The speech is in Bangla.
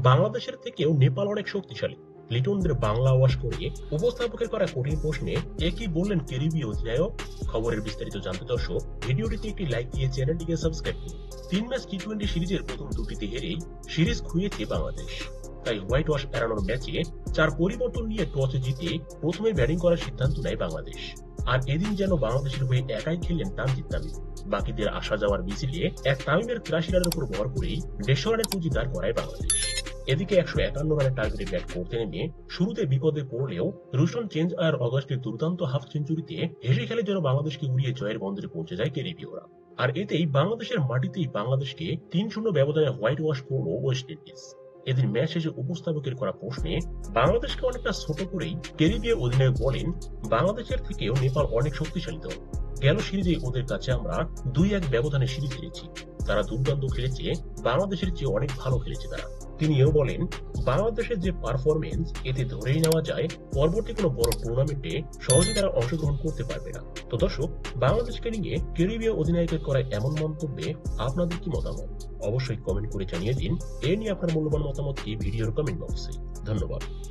বাংলাদেশের থেকেও নেপাল অনেক শক্তিশালী। লিটনদের বাংলা ওয়াশ করে উপস্থাপকের করা কঠিন প্রশ্নে একই বললেন ক্যারিবীয় অধিনায়ক। খবরের বিস্তারিত জানতে দর্শক ভিডিওটিতে একটি লাইক দিয়ে চ্যানেলটিকে সাবস্ক্রাইব করুন। 3 ম্যাচ টি-20 সিরিজের প্রথম দুটিতে হেরেই সিরিজ খুইয়েছে বাংলাদেশ। তাই হোয়াইট ওয়াশ এড়ানোর ম্যাচে 4 পরিবর্তন নিয়ে টস জিতে প্রথমে ব্যাটিং করার সিদ্ধান্ত নেয় বাংলাদেশ। আর এদিন যেন বাংলাদেশের হয়ে একাই খেললেন তানজিদ তামিম। বাকিদের আসা যাওয়ার মিছিলে এক তামিমের 83 রানের উপর ভর করেই 150 রানের পুঁজি দাঁড় করায় বাংলাদেশ। এদিকে 151 রানের টার্গেটে ব্যাট করতে নেমে শুরুতে বিপদে পড়লেও রুশন চেঞ্জ আর অগাস্টের দুর্দান্ত হাফ সেঞ্চুরিতে হেসে খেলে যেন বাংলাদেশকে উড়িয়ে জয়ের বন্দরে পৌঁছে যায় ক্যারিবীয়রা। আর এতেই বাংলাদেশের মাটিতেই বাংলাদেশকে 3-0 ব্যবধানে হোয়াইট ওয়াশ করল ওয়েস্ট ইন্ডিজ। এদিন ম্যাচ শেষে উপস্থাপকের করা প্রশ্নে বাংলাদেশকে অনেকটা ছোট করেই ক্যারিবীয় অধিনায়ক বলেন, বাংলাদেশের থেকেও নেপাল অনেক শক্তিশালী দল। গেল সিরিজে ওদের কাছে আমরা 2-1 ব্যবধানে সিরিজ হেরেছি। তারা দুর্দান্ত খেলেছে, বাংলাদেশের চেয়ে অনেক ভালো খেলেছে তারা। তিনি এও বলেন, বাংলাদেশের যে পারফরমেন্স এতে ধরেই নেওয়া যায় পরবর্তী কোনো বড় টুর্নামেন্টে সহজে তারা অংশগ্রহণ করতে পারবে না। তো দর্শক, বাংলাদেশকে নিয়ে ক্যারিবীয় অধিনায়কের করা এমন মন্তব্যে আপনাদের কি মতামত অবশ্যই কমেন্ট করে জানিয়ে দিন। এ নিয়ে আপনার মূল্যবান মতামত এই ভিডিওর কমেন্ট বক্সে। ধন্যবাদ।